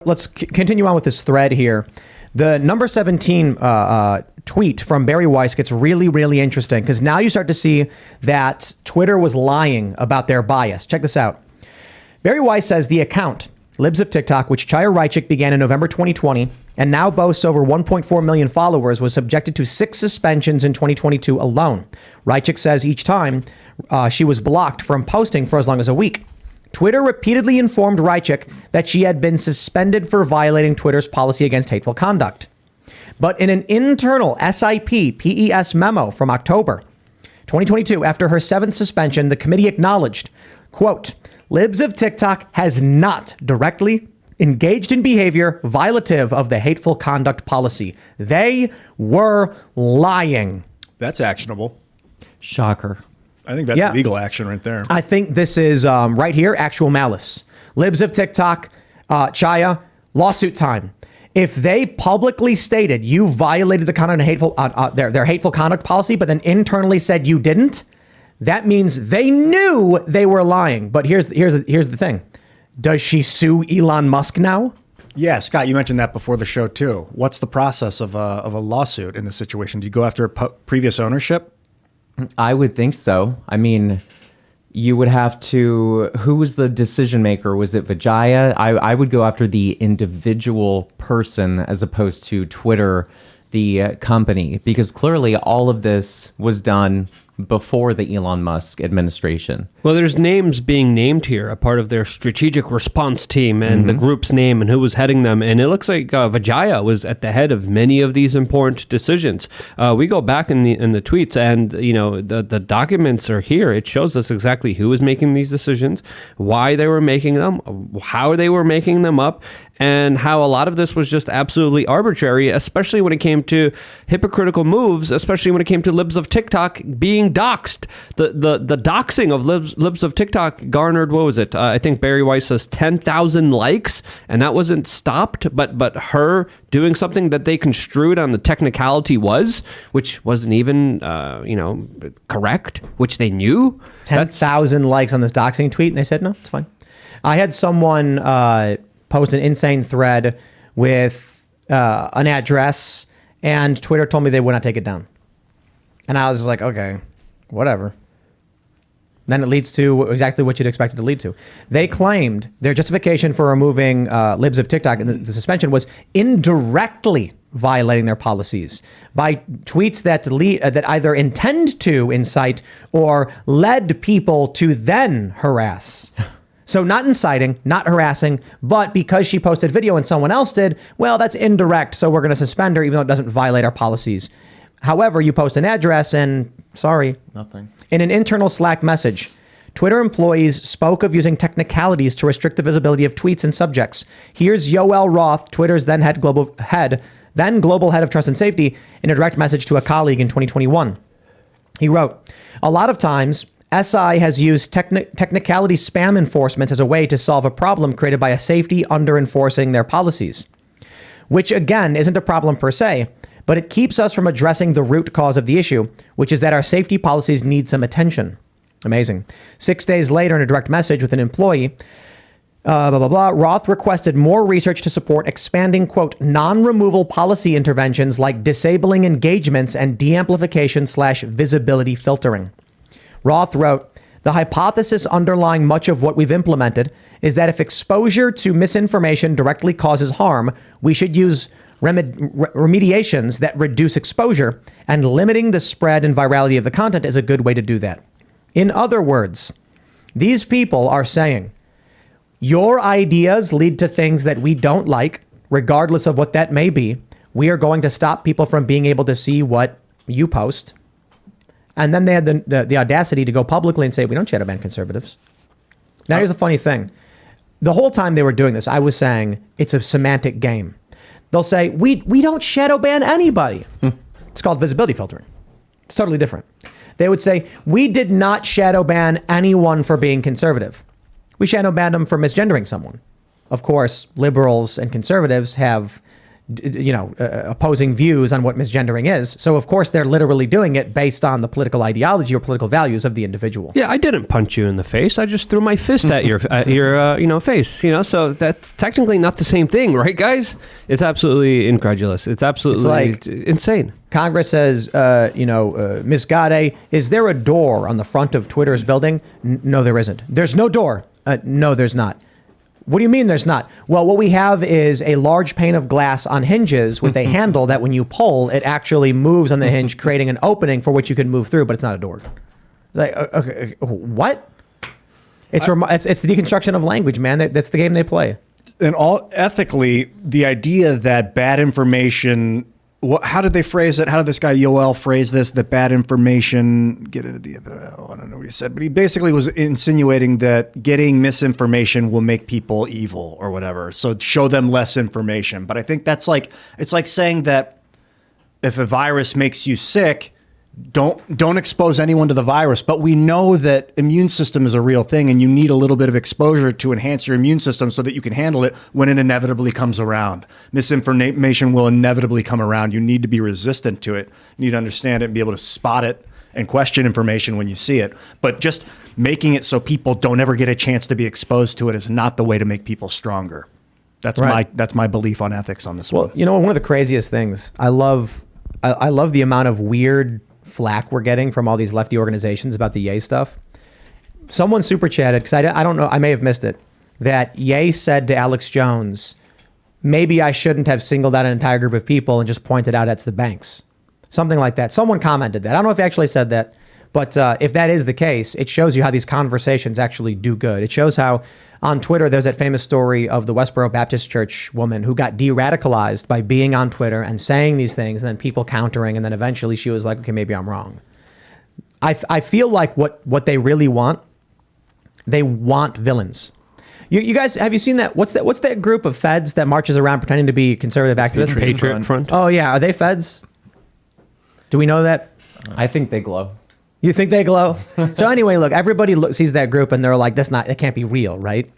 Let's continue on with this thread here. The number 17 tweet from Barry Weiss gets really, really interesting because now you start to see that Twitter was lying about their bias. Check this out. Barry Weiss says the account, Libs of TikTok, which Chaya Raichik began in November 2020 and now boasts over 1.4 million followers, was subjected to 6 suspensions in 2022 alone. Raichik says each time she was blocked from posting for as long as a week. Twitter repeatedly informed Raichik that she had been suspended for violating Twitter's policy against hateful conduct. But in an internal SIP PES memo from October 2022, after her 7th suspension, the committee acknowledged, quote, Libs of TikTok has not directly engaged in behavior violative of the hateful conduct policy. They were lying. That's actionable. Shocker. I think that's legal action right there. I think this is right here, actual malice. Libs of TikTok, Chaya, lawsuit time. If they publicly stated you violated the conduct hateful their hateful conduct policy, but then internally said you didn't, that means they knew they were lying. But here's the thing. Does she sue Elon Musk now? Yeah, Scott, you mentioned that before the show too. What's the process of a lawsuit in this situation? Do you go after previous ownership? I would think so. I mean, you would have to, who was the decision maker? Was it Vijaya? I would go after the individual person as opposed to Twitter, the company, because clearly all of this was done before the Elon Musk administration. Well, there's names being named here, a part of their strategic response team and the group's name and who was heading them. And it looks like Vijaya was at the head of many of these important decisions. We go back in the tweets and, you know, the documents are here. It shows us exactly who was making these decisions, why they were making them, how they were making them up, and how a lot of this was just absolutely arbitrary, especially when it came to hypocritical moves, especially when it came to Libs of TikTok being doxxed. The doxing of Libs of TikTok garnered, what was it? I think Barry Weiss says 10,000 likes, and that wasn't stopped, but her doing something that they construed on the technicality which wasn't even, correct, which they knew. 10,000 likes on this doxing tweet, and they said, no, it's fine. I had someone post an insane thread with an address, and Twitter told me they would not take it down. And I was just like, okay, whatever. Then it leads to exactly what you'd expect it to lead to. They claimed their justification for removing Libs of TikTok and the suspension was indirectly violating their policies by tweets that either intend to incite or led people to then harass. So not inciting, not harassing, but because she posted video and someone else did, well, that's indirect, so we're going to suspend her even though it doesn't violate our policies. However, you post an address and, sorry. Nothing. In an internal Slack message, Twitter employees spoke of using technicalities to restrict the visibility of tweets and subjects. Here's Yoel Roth, Twitter's then global head of trust and safety, in a direct message to a colleague in 2021. He wrote, a lot of times, SI has used technicality spam enforcement as a way to solve a problem created by a safety under enforcing their policies, which again isn't a problem per se, but it keeps us from addressing the root cause of the issue, which is that our safety policies need some attention. Amazing. 6 days later, in a direct message with an employee, Roth requested more research to support expanding, quote, non-removal policy interventions like disabling engagements and de-amplification/visibility filtering. Roth wrote, the hypothesis underlying much of what we've implemented is that if exposure to misinformation directly causes harm, we should use remediations that reduce exposure, and limiting the spread and virality of the content is a good way to do that. In other words, these people are saying, your ideas lead to things that we don't like, regardless of what that may be. We are going to stop people from being able to see what you post. And then they had the audacity to go publicly and say, we don't shadow ban conservatives. Now, here's the funny thing. The whole time they were doing this, I was saying it's a semantic game. They'll say, we don't shadow ban anybody. It's called visibility filtering. It's totally different. They would say, we did not shadow ban anyone for being conservative. We shadow banned them for misgendering someone. Of course, liberals and conservatives have opposing views on what misgendering is. So of course they're literally doing it based on the political ideology or political values of the individual. Yeah, I didn't punch you in the face. I just threw my fist at your face. So that's technically not the same thing, right, guys? It's absolutely incredulous. It's absolutely like insane. Congress says, Ms. Gade, is there a door on the front of Twitter's building? No, there isn't. There's no door. No, there's not. What do you mean there's not? Well, what we have is a large pane of glass on hinges with a handle that when you pull, it actually moves on the hinge, creating an opening for which you can move through, but it's not a door. It's like, okay, what? It's the deconstruction of language, man. That's the game they play. And ethically, the idea that bad information, how did they phrase it? How did this guy Yoel phrase this? That bad information, I don't know what he said, but he basically was insinuating that getting misinformation will make people evil or whatever. So show them less information. But I think it's like saying that if a virus makes you sick, don't expose anyone to the virus. But we know that immune system is a real thing, and you need a little bit of exposure to enhance your immune system so that you can handle it when it inevitably comes around. Misinformation will inevitably come around. You need to be resistant to it. You need to understand it and be able to spot it and question information when you see it. But just making it so people don't ever get a chance to be exposed to it is not the way to make people stronger. That's my belief on ethics on this one. Well, one of the craziest things, I love the amount of weird flack we're getting from all these lefty organizations about the Ye stuff. Someone super chatted, because I don't know, I may have missed it, that Ye said to Alex Jones, maybe I shouldn't have singled out an entire group of people and just pointed out it's the banks. Something like that. Someone commented that. I don't know if he actually said that, but if that is the case, it shows you how these conversations actually do good. It shows how on Twitter, there's that famous story of the Westboro Baptist Church woman who got de-radicalized by being on Twitter and saying these things, and then people countering, and then eventually she was like, okay, maybe I'm wrong. I feel like what they really want, they want villains. You guys, have you seen that? What's that group of feds that marches around pretending to be conservative activists? Patriot Front. Oh yeah, are they feds? Do we know that? I think they glow. You think they glow? So anyway, look, everybody sees that group and they're like, that can't be real, right?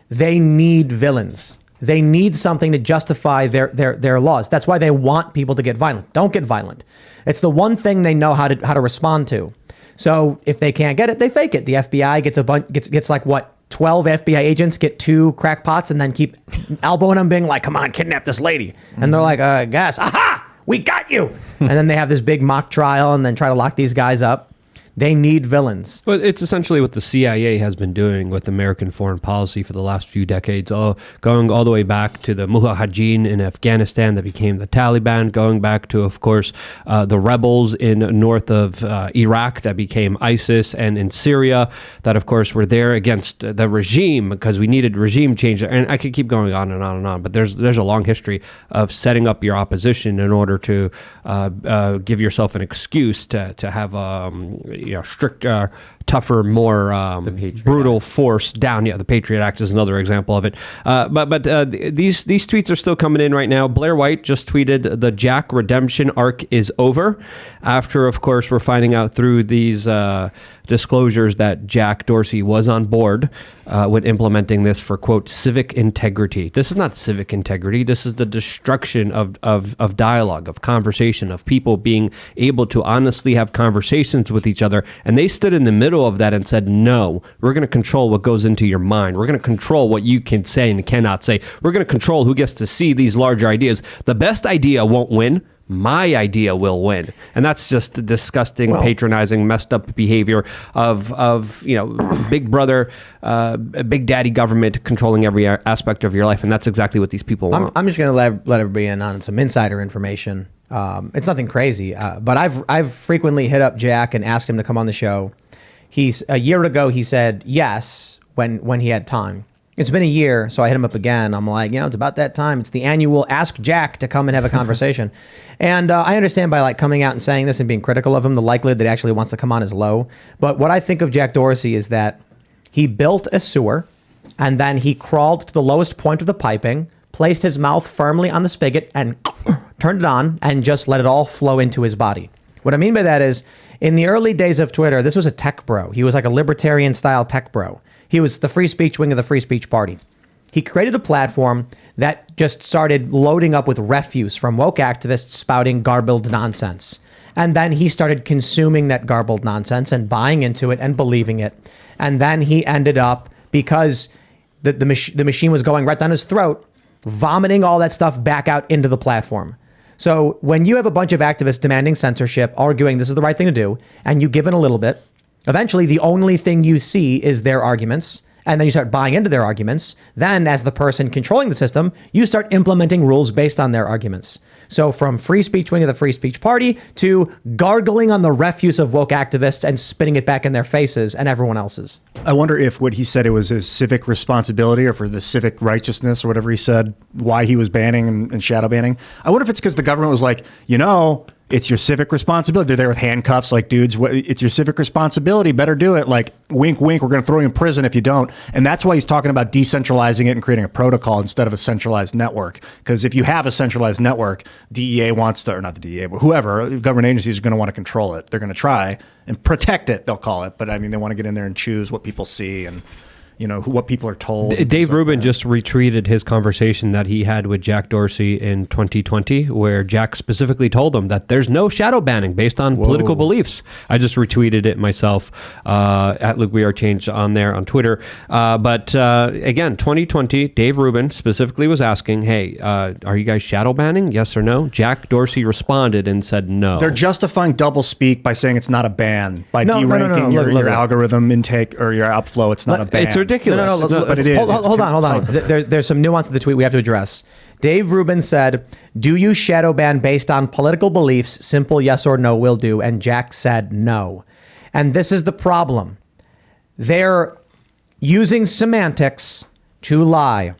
They need villains. They need something to justify their laws. That's why they want people to get violent. Don't get violent. It's the one thing they know how to respond to. So if they can't get it, they fake it. The FBI gets like what? 12 FBI agents get 2 crackpots and then keep elbowing them, being like, come on, kidnap this lady. And they're like, guess, aha! We got you. And then they have this big mock trial and then try to lock these guys up. They need villains. Well, it's essentially what the CIA has been doing with American foreign policy for the last few decades, going all the way back to the Mujahideen in Afghanistan that became the Taliban, going back to, of course, the rebels in north of Iraq that became ISIS, and in Syria that, of course, were there against the regime because we needed regime change. And I could keep going on and on and on, but there's a long history of setting up your opposition in order to give yourself an excuse to have stricter, tougher, more brutal force down. Yeah, the Patriot Act is another example of it. But these tweets are still coming in right now. Blair White just tweeted, the Jack redemption arc is over. After, of course, we're finding out through these disclosures that Jack Dorsey was on board with implementing this for, quote, civic integrity. This is not civic integrity. This is the destruction of dialogue, of conversation, of people being able to honestly have conversations with each other. And they stood in the middle of that and said, no, we're going to control what goes into your mind. We're going to control what you can say and cannot say. We're going to control who gets to see these larger ideas. The best idea won't win. My idea will win. And that's just disgusting, patronizing, messed up behavior of big brother, big daddy government controlling every aspect of your life. And that's exactly what these people want. I'm just going to let everybody in on some insider information. It's nothing crazy, but I've frequently hit up Jack and asked him to come on the show. A year ago, he said yes when he had time. It's been a year, so I hit him up again. I'm like, it's about that time. It's the annual Ask Jack to come and have a conversation. And I understand by coming out and saying this and being critical of him, the likelihood that he actually wants to come on is low. But what I think of Jack Dorsey is that he built a sewer, and then he crawled to the lowest point of the piping, placed his mouth firmly on the spigot, and turned it on, and just let it all flow into his body. What I mean by that is, in the early days of Twitter, this was a tech bro. He was like a libertarian-style tech bro. He was the free speech wing of the free speech party. He created a platform that just started loading up with refuse from woke activists spouting garbled nonsense. And then he started consuming that garbled nonsense and buying into it and believing it. And then he ended up, because the machine was going right down his throat, vomiting all that stuff back out into the platform. So when you have a bunch of activists demanding censorship, arguing this is the right thing to do, and you give in a little bit, eventually the only thing you see is their arguments. And then you start buying into their arguments. Then, as the person controlling the system, you start implementing rules based on their arguments. So from free speech wing of the free speech party to gargling on the refuse of woke activists and spitting it back in their faces and everyone else's. I wonder if what he said, it was his civic responsibility or for the civic righteousness or whatever he said, why he was banning and shadow banning. I wonder if it's because the government was like, it's your civic responsibility. They're there with handcuffs like, dudes, it's your civic responsibility. Better do it. Like, wink, wink, we're going to throw you in prison if you don't. And that's why he's talking about decentralizing it and creating a protocol instead of a centralized network. Because if you have a centralized network, DEA wants to, or not the DEA, but whoever, government agencies are going to want to control it. They're going to try and protect it, they'll call it. But I mean, they want to get in there and choose what people see and what people are told. Dave Rubin just retweeted his conversation that he had with Jack Dorsey in 2020, where Jack specifically told him that there's no shadow banning based on political beliefs. I just retweeted it myself at Luke We Are Changed on there on Twitter. But again, 2020, Dave Rubin specifically was asking, hey, are you guys shadow banning? Yes or no? Jack Dorsey responded and said no. They're justifying double speak by saying it's not a ban. By No. deranking Look. your algorithm intake or your outflow, it's not a ban. It's ridiculous. But it is. Hold on. There's some nuance to the tweet we have to address. Dave Rubin said, do you shadow ban based on political beliefs? Simple yes or no will do. And Jack said no. And this is the problem. They're using semantics to lie.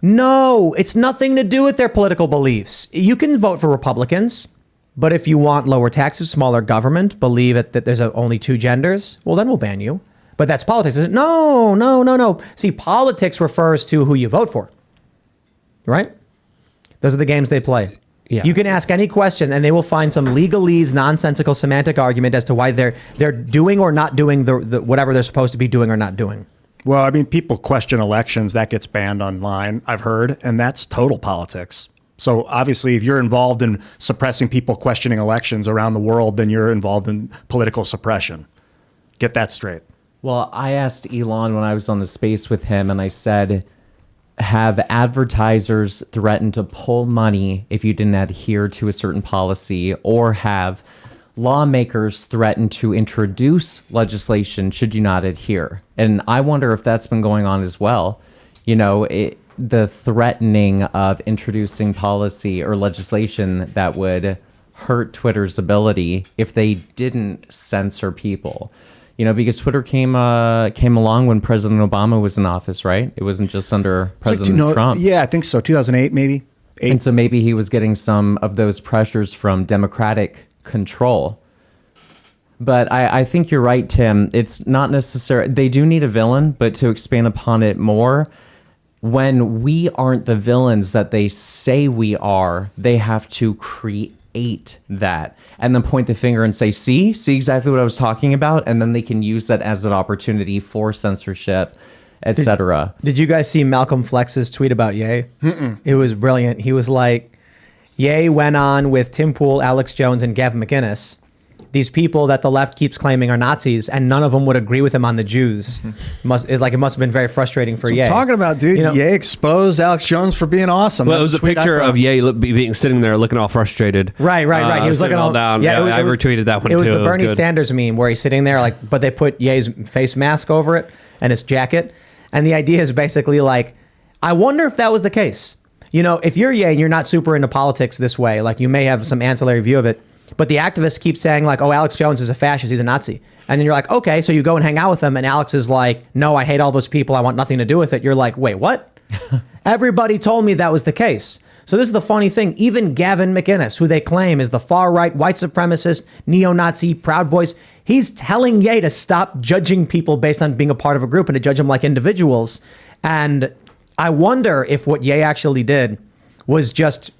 No, it's nothing to do with their political beliefs. You can vote for Republicans, but if you want lower taxes, smaller government, believe that there's only two genders, well, then we'll ban you. But that's politics, isn't it? No. See, politics refers to who you vote for, right? Those are the games they play. Yeah. You can ask any question and they will find some legalese, nonsensical semantic argument as to why they're doing or not doing the whatever they're supposed to be doing or not doing. Well, I mean, people question elections. That gets banned online, I've heard, and that's total politics. So obviously, if you're involved in suppressing people questioning elections around the world, then you're involved in political suppression. Get that straight. Well, I asked Elon when I was on the space with him, and I said, have advertisers threatened to pull money if you didn't adhere to a certain policy, or have lawmakers threatened to introduce legislation should you not adhere? And I wonder if that's been going on as well. The threatening of introducing policy or legislation that would hurt Twitter's ability if they didn't censor people. Because Twitter came along when President Obama was in office, right? It wasn't just under President Trump. Yeah, I think so. 2008, maybe. And so maybe he was getting some of those pressures from Democratic control. But I think you're right, Tim. It's not necessary. They do need a villain, but to expand upon it more, when we aren't the villains that they say we are, they have to create that and then point the finger and say, see exactly what I was talking about. And then they can use that as an opportunity for censorship, etc. Did you guys see Malcolm Flex's tweet about Ye? It was brilliant. He was like, Ye went on with Tim Pool, Alex Jones, and Gavin McInnes, these people that the left keeps claiming are Nazis, and none of them would agree with him on the Jews. It must have been very frustrating for Ye. I'm talking about, dude. Ye exposed Alex Jones for being awesome. Well, it was a picture of Ye being sitting there looking all frustrated. Right. He was looking all down. Yeah, I retweeted that one too. It was the Bernie Sanders meme where he's sitting there, but they put Ye's face mask over it and his jacket. And the idea is basically I wonder if that was the case. If you're Ye and you're not super into politics this way, you may have some ancillary view of it, but the activists keep saying oh, Alex Jones is a fascist, he's a Nazi. And then you're like, okay, so you go and hang out with him, and Alex is like, no, I hate all those people, I want nothing to do with it. You're like, wait, what? Everybody told me that was the case. So this is the funny thing. Even Gavin McInnes, who they claim is the far-right, white supremacist, neo-Nazi, Proud Boys, he's telling Ye to stop judging people based on being a part of a group and to judge them like individuals. And I wonder if what Ye actually did was just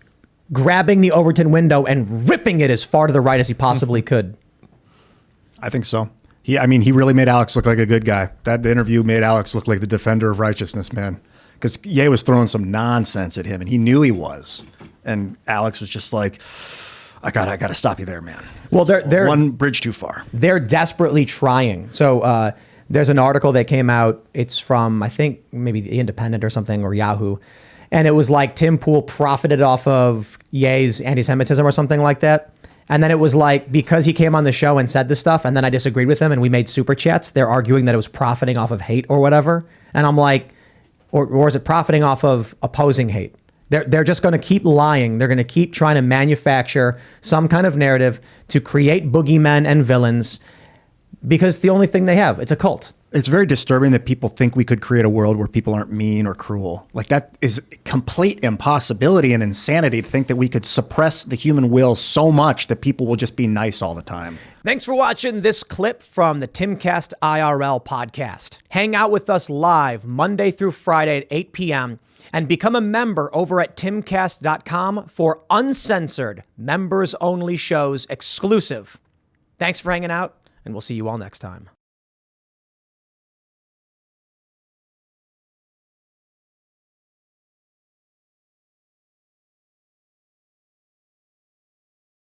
grabbing the Overton window and ripping it as far to the right as he possibly could. I think so. He really made Alex look like a good guy. The interview made Alex look like the defender of righteousness, man. because Ye was throwing some nonsense at him, and he knew he was. And Alex was just like, I gotta stop you there, man. Well, they're one bridge too far. They're desperately trying. So there's an article that came out. It's from, I think, maybe The Independent or something, or Yahoo. And it was like Tim Pool profited off of Ye's anti-Semitism or something like that. And then it was like, because he came on the show and said this stuff, and then I disagreed with him and we made super chats, they're arguing that it was profiting off of hate or whatever. And I'm like, or is it profiting off of opposing hate? They're just going to keep lying. They're going to keep trying to manufacture some kind of narrative to create boogeymen and villains, because the only thing they have, it's a cult. It's very disturbing that people think we could create a world where people aren't mean or cruel. Like, that is complete impossibility and insanity to think that we could suppress the human will so much that people will just be nice all the time. Thanks for watching this clip from the Timcast IRL podcast. Hang out with us live Monday through Friday at 8 p.m. and become a member over at timcast.com for uncensored, members-only shows exclusive. Thanks for hanging out, and we'll see you all next time.